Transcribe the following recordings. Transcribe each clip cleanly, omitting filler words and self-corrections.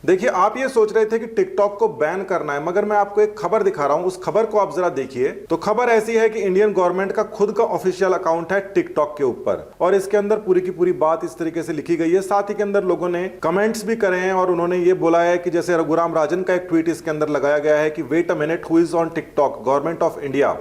देखिए, आप ये सोच रहे थे कि टिकटॉक को बैन करना है, मगर मैं आपको एक खबर दिखा रहा हूं। उस खबर को आप जरा देखिए। तो खबर ऐसी है कि इंडियन गवर्नमेंट का खुद का ऑफिशियल अकाउंट है टिकटॉक के ऊपर, और इसके अंदर पूरी की पूरी बात इस तरीके से लिखी गई है। साथ ही के अंदर लोगों ने कमेंट्स भी करे हैं और उन्होंने ये बोला है कि जैसे रघुराम राजन का एक ट्वीट इसके अंदर लगाया गया है कि wait a minute, who is on TikTok, government of India.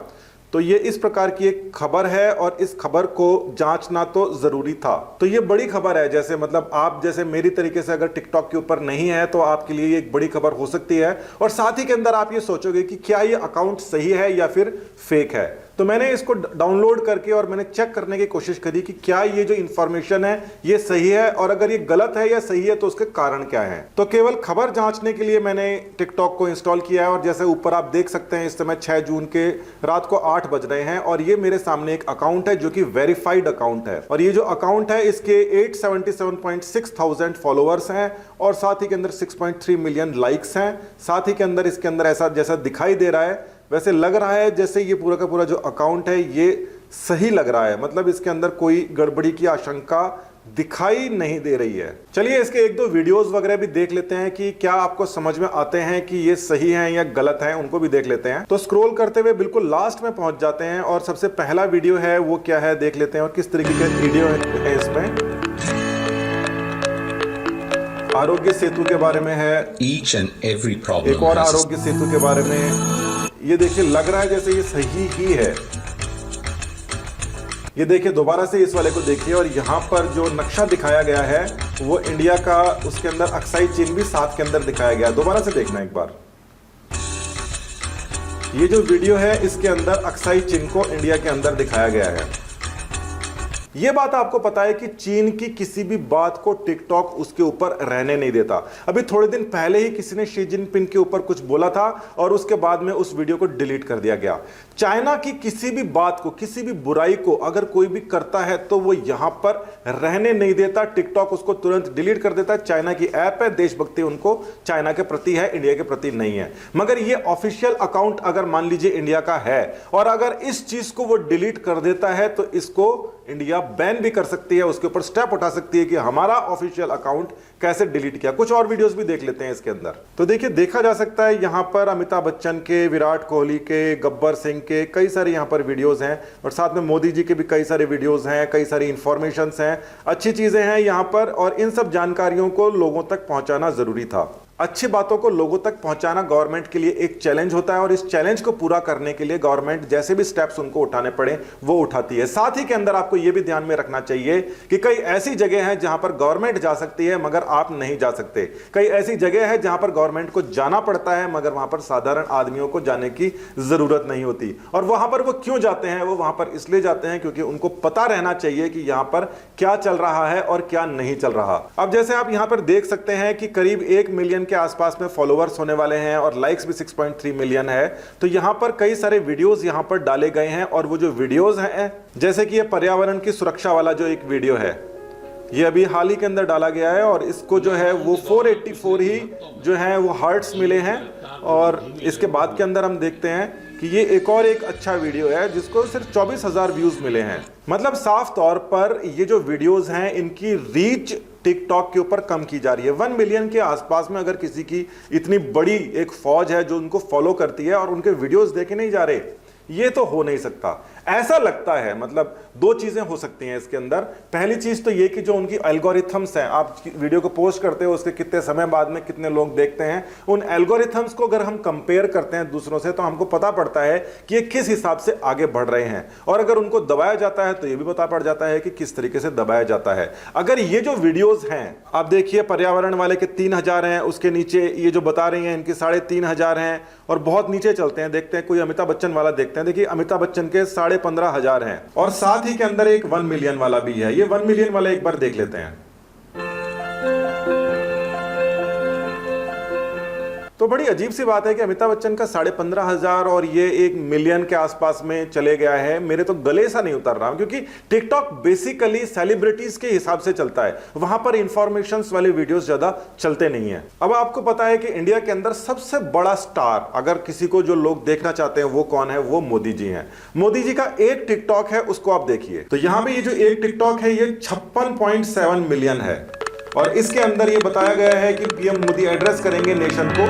तो ये इस प्रकार की एक खबर है और इस खबर को जांचना तो जरूरी था। तो ये बड़ी खबर है, जैसे मतलब आप जैसे मेरी तरीके से अगर टिकटॉक के ऊपर नहीं है तो आपके लिए ये एक बड़ी खबर हो सकती है। और साथ ही के अंदर आप ये सोचोगे कि क्या ये अकाउंट सही है या फिर फेक है। तो मैंने इसको डाउनलोड करके और मैंने चेक करने की कोशिश करी कि क्या ये जो इंफॉर्मेशन है ये सही है, और अगर ये गलत है या सही है तो उसके कारण क्या है। तो केवल खबर जांचने के लिए मैंने टिकटॉक को इंस्टॉल किया है। और जैसे ऊपर आप देख सकते हैं, इस समय 6 जून के रात को 8 बज रहे हैं और ये मेरे सामने एक अकाउंट है जो कि वेरीफाइड अकाउंट है। और ये जो अकाउंट है इसके 877.6 थाउजेंड फॉलोअर्स हैं और साथ ही के अंदर 6.3 मिलियन लाइक्स हैं। साथ ही के अंदर इसके अंदर ऐसा जैसा दिखाई दे रहा है वैसे लग रहा है जैसे ये पूरा का पूरा जो अकाउंट है ये सही लग रहा है, मतलब इसके अंदर कोई गड़बड़ी की आशंका दिखाई नहीं दे रही है। चलिए इसके एक दो वीडियोस वगैरह भी देख लेते हैं कि क्या आपको समझ में आते हैं कि ये सही है या गलत है, उनको भी देख लेते हैं। तो स्क्रॉल करते हुए बिल्कुल लास्ट में पहुंच जाते हैं और सबसे पहला वीडियो है वो क्या है देख लेते हैं और किस तरीके का वीडियो है। इसमें आरोग्य सेतु के बारे में है, Each and every problem एक और has a आरोग्य सेतु के बारे में। ये देखिए लग रहा है जैसे ये सही ही है। ये देखिए दोबारा से इस वाले को देखिए और यहाँ पर जो नक्शा दिखाया गया है वो इंडिया का, उसके अंदर अक्साई चिन्ह भी साथ के अंदर दिखाया गया है। दोबारा से देखना एक बार। ये जो वीडियो है इसके अंदर अक्साई चिन्ह को इंडिया के अंदर दिखाया गया है। यह बात आपको पता है कि चीन की किसी भी बात को टिकटॉक उसके ऊपर रहने नहीं देता। अभी थोड़े दिन पहले ही किसी ने शी जिनपिंग के ऊपर कुछ बोला था और उसके बाद में उस वीडियो को डिलीट कर दिया गया। चाइना की किसी भी बात को, किसी भी बुराई को अगर कोई भी करता है तो वो यहां पर रहने नहीं देता। टिकटॉक उसको तुरंत डिलीट कर देता है। चाइना की ऐप है, देशभक्ति उनको चाइना के प्रति है, इंडिया के प्रति नहीं है। मगर ये ऑफिशियल अकाउंट अगर मान लीजिए इंडिया का है और अगर इस चीज को वो डिलीट कर देता है तो इसको इंडिया बैन भी कर सकती है, उसके ऊपर स्टेप उठा सकती है कि हमारा ऑफिशियल अकाउंट कैसे डिलीट किया। कुछ और वीडियोस भी देख लेते हैं इसके अंदर। तो देखिए देखा जा सकता है यहां पर अमिताभ बच्चन के, विराट कोहली के, गब्बर सिंह के कई सारे यहां पर वीडियोस हैं और साथ में मोदी जी के भी कई सारे वीडियोस हैं, कई सारी इंफॉर्मेशंस हैं, अच्छी चीजें हैं यहां पर। और इन सब जानकारियों को लोगों तक पहुंचाना जरूरी था। अच्छी बातों को लोगों तक पहुंचाना गवर्नमेंट के लिए एक चैलेंज होता है और इस चैलेंज को पूरा करने के लिए गवर्नमेंट जैसे भी स्टेप्स उनको उठाने पड़े वो उठाती है। साथ ही के अंदर आपको यह भी ध्यान में रखना चाहिए कि कई ऐसी जगह हैं जहां पर गवर्नमेंट जा सकती है मगर आप नहीं जा सकते। कई ऐसी जगह है जहां पर गवर्नमेंट को जाना पड़ता है मगर वहां पर साधारण आदमियों को जाने की जरूरत नहीं होती। और वहां पर वो क्यों जाते हैं? वो वहां पर इसलिए जाते हैं क्योंकि उनको पता रहना चाहिए कि यहां पर क्या चल रहा है और क्या नहीं चल रहा। अब जैसे आप यहां पर देख सकते हैं कि करीब 1 मिलियन के आसपास में फॉलोअर्स होने वाले हैं और लाइक्स भी 6.3 मिलियन है। तो यहां पर कई सारे वीडियोस यहां पर डाले गए हैं और वो जो वीडियोस हैं जैसे कि ये पर्यावरण की सुरक्षा वाला जो एक वीडियो है ये अभी हाल ही के अंदर डाला गया है और इसको जो है वो 484 ही जो है वो हार्ट्स मिले हैं। और इसके बाद के अंदर हम देखते हैं कि ये एक और एक अच्छा वीडियो है जिसको सिर्फ 24,000 व्यूज मिले हैं। मतलब साफ तौर पर ये जो वीडियोस हैं इनकी रीच टिकटॉक के ऊपर कम की जा रही है। 1 मिलियन के आसपास में अगर किसी की इतनी बड़ी एक फौज है जो उनको फॉलो करती है और उनके वीडियोस देखे नहीं जा रहे, ये तो हो नहीं सकता। ऐसा लगता है, मतलब दो चीजें हो सकती हैं इसके अंदर। पहली चीज तो ये कि जो उनकी एल्गोरिथम्स हैं, आप वीडियो को पोस्ट करते हो उसके कितने समय बाद में कितने लोग देखते हैं, उन एल्गोरिथम्स को अगर हम कंपेयर करते हैं दूसरों से तो हमको पता पड़ता है कि ये किस हिसाब से आगे बढ़ रहे हैं। और अगर उनको दबाया जाता है तो ये भी पता पड़ जाता है कि किस तरीके से दबाया जाता है। अगर ये जो वीडियोज हैं आप देखिए, पर्यावरण वाले के 3,000 हैं, उसके नीचे ये जो बता रही हैं इनके 3,500 हैं और बहुत नीचे चलते हैं, देखते हैं कोई अमिताभ बच्चन वाला देखते हैं। देखिए अमिताभ बच्चन के 15,500 हैं और साथ ही के अंदर एक 1 मिलियन वाला भी है। ये 1 मिलियन वाला एक बार देख लेते हैं। तो बड़ी अजीब सी बात है कि अमिताभ बच्चन का 15,500 और ये 1 मिलियन के आसपास में चले गया है। मेरे तो गले सा नहीं उतर रहा, क्योंकि टिकटॉक बेसिकली सेलिब्रिटीज के हिसाब से चलता है, वहां पर इंफॉर्मेशंस वाले वीडियोस ज्यादा चलते नहीं है। अब आपको पता है कि इंडिया के अंदर सबसे बड़ा स्टार अगर किसी को जो लोग देखना चाहते हैं वो कौन है? वो मोदी जी हैं। मोदी जी का एक टिकटॉक है, उसको आप देखिए। तो यहां पे ये जो एक टिकटॉक है ये 56.7 मिलियन है और इसके अंदर ये बताया गया है कि पीएम मोदी एड्रेस करेंगे नेशन को।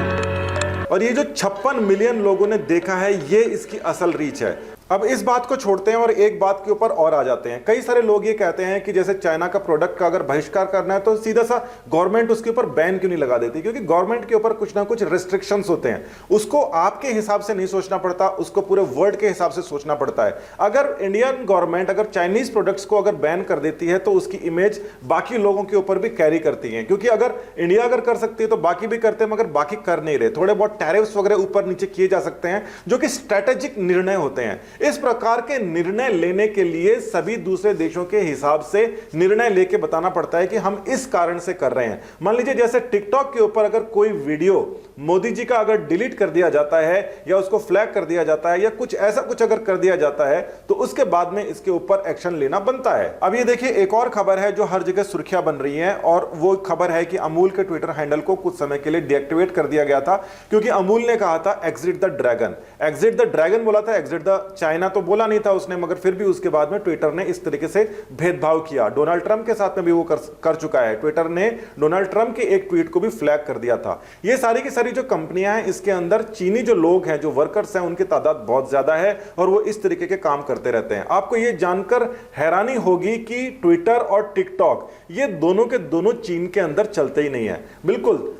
और ये जो 56 मिलियन लोगों ने देखा है, ये इसकी असल रीच है। अब इस बात को छोड़ते हैं और एक बात के ऊपर और आ जाते हैं। कई सारे लोग ये कहते हैं कि जैसे चाइना का प्रोडक्ट का अगर बहिष्कार करना है तो सीधा सा गवर्नमेंट उसके ऊपर बैन क्यों नहीं लगा देती, क्योंकि गवर्नमेंट के ऊपर कुछ ना कुछ रिस्ट्रिक्शंस होते हैं। उसको आपके हिसाब से नहीं सोचना पड़ता, उसको पूरे वर्ल्ड के हिसाब से सोचना पड़ता है। अगर इंडियन गवर्नमेंट अगर चाइनीज प्रोडक्ट्स को अगर बैन कर देती है तो उसकी इमेज बाकी लोगों के ऊपर भी कैरी करती है, क्योंकि अगर इंडिया अगर कर सकती है तो बाकी भी करते हैं, मगर बाकी कर नहीं रहे। थोड़े बहुत टैरिफ्स वगैरह ऊपर नीचे किए जा सकते हैं, जो कि स्ट्रेटेजिक निर्णय होते हैं। इस प्रकार के निर्णय लेने के लिए सभी दूसरे देशों के हिसाब से निर्णय लेके बताना पड़ता है कि हम इस कारण से कर रहे हैं। मान लीजिए जैसे टिकटॉक के ऊपर अगर कोई वीडियो मोदी जी का अगर डिलीट कर दिया जाता है या उसको फ्लैग कर दिया जाता है या कुछ ऐसा कुछ अगर कर दिया जाता है तो उसके बाद में इसके ऊपर एक्शन लेना बनता है। अब ये देखिए एक और खबर है जो हर जगह सुर्खियां बन रही है, और वो खबर है कि अमूल के ट्विटर हैंडल को कुछ समय के लिए डीएक्टिवेट कर दिया गया था, क्योंकि अमूल ने कहा था exit the dragon. Exit the dragon बोला था, एग्जिट द चाइना तो बोला नहीं था उसने, मगर फिर भी उसके बाद में ट्विटर ने इस तरीके से भेदभाव किया। डोनाल्ड ट्रंप के साथ में भी वो कर चुका है। ट्विटर ने डोनाल्ड ट्रंप के एक ट्वीट को भी फ्लैग कर दिया था। ये सारी की सारी जो कंपनियां हैं, इसके अंदर चीनी जो लोग हैं, जो वर्कर्स हैं, उनकी तादाद बहुत ज्यादा है और वो इस तरीके के काम करते रहते हैं। आपको ये जानकर हैरानी होगी कि ट्विटर और टिकटॉक ये दोनों के दोनों चीन के अंदर चलते ही नहीं है। बिल्कुल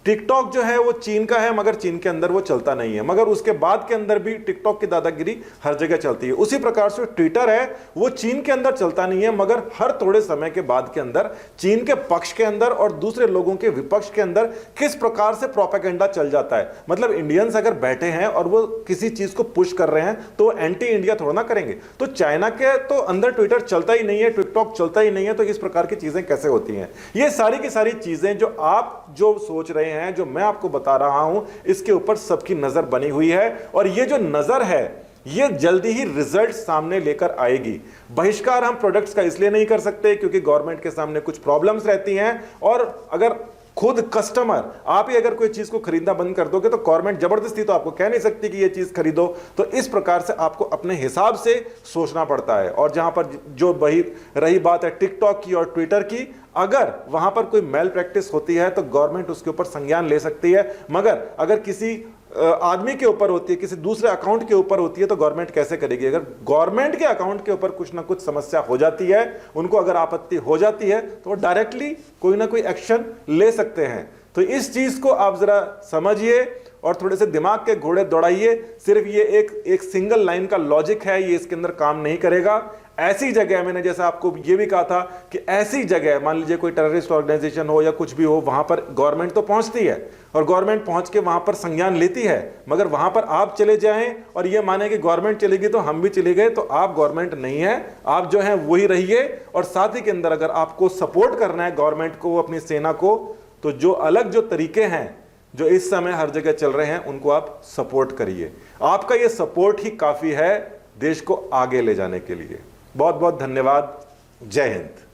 टिकटॉक जो है वो चीन का है, मगर चीन के अंदर वो चलता नहीं है, मगर उसके बाद के अंदर भी टिकटॉक की दादागिरी हर जगह चलती है। उसी प्रकार से ट्विटर है, वो चीन के अंदर चलता नहीं है, मगर हर थोड़े समय के बाद के अंदर चीन के पक्ष के अंदर और दूसरे लोगों के विपक्ष के अंदर किस प्रकार से प्रोपेगेंडा चल जाता है। मतलब इंडियंस अगर बैठे हैं और वो किसी चीज को पुश कर रहे हैं तो एंटी इंडिया थोड़ा ना करेंगे। तो चाइना के तो अंदर ट्विटर चलता ही नहीं है, टिकटॉक चलता ही नहीं है, तो इस प्रकार की चीजें कैसे होती हैं? ये सारी की सारी चीजें जो आप जो सोच रहे हैं, जो मैं आपको बता रहा हूं, इसके ऊपर सबकी नजर बनी हुई है, और ये जो नजर है ये जल्दी ही रिजल्ट सामने लेकर आएगी। बहिष्कार हम प्रोडक्ट्स का इसलिए नहीं कर सकते क्योंकि गवर्नमेंट के सामने कुछ प्रॉब्लम्स रहती हैं, और अगर खुद कस्टमर आप ही अगर कोई चीज को खरीदना बंद कर दोगे तो गवर्नमेंट जबरदस्ती तो आपको कह नहीं सकती कि ये चीज खरीदो। तो इस प्रकार से आपको अपने हिसाब से सोचना पड़ता है। और जहां पर जो रही बात है टिकटॉक की और ट्विटर की, अगर वहां पर कोई मेल प्रैक्टिस होती है तो गवर्नमेंट उसके ऊपर संज्ञान ले सकती है, मगर अगर किसी आदमी के ऊपर होती है, किसी दूसरे अकाउंट के ऊपर होती है, तो गवर्नमेंट कैसे करेगी? अगर गवर्नमेंट के अकाउंट के ऊपर कुछ ना कुछ समस्या हो जाती है, उनको अगर आपत्ति हो जाती है, तो वो डायरेक्टली कोई ना कोई एक्शन ले सकते हैं। तो इस चीज को आप जरा समझिए और थोड़े से दिमाग के घोड़े दौड़ाइए। सिर्फ ये एक सिंगल लाइन का लॉजिक है, ये इसके अंदर काम नहीं करेगा। ऐसी जगह, मैंने जैसा आपको ये भी कहा था कि ऐसी जगह, मान लीजिए कोई टेररिस्ट ऑर्गेनाइजेशन हो या कुछ भी हो, वहां पर गवर्नमेंट तो पहुंचती है और गवर्नमेंट पहुंच के वहां पर संज्ञान लेती है, मगर वहां पर आप चले जाएं और ये माने कि गवर्नमेंट चलेगी तो हम भी चले गए, तो आप गवर्नमेंट नहीं है। आप जो है वही रहिए। और साथ ही के अंदर अगर आपको सपोर्ट करना है गवर्नमेंट को, अपनी सेना को, तो जो अलग जो तरीके हैं जो इस समय हर जगह चल रहे हैं, उनको आप सपोर्ट करिए। आपका ये सपोर्ट ही काफी है देश को आगे ले जाने के लिए। बहुत बहुत धन्यवाद। जय हिंद।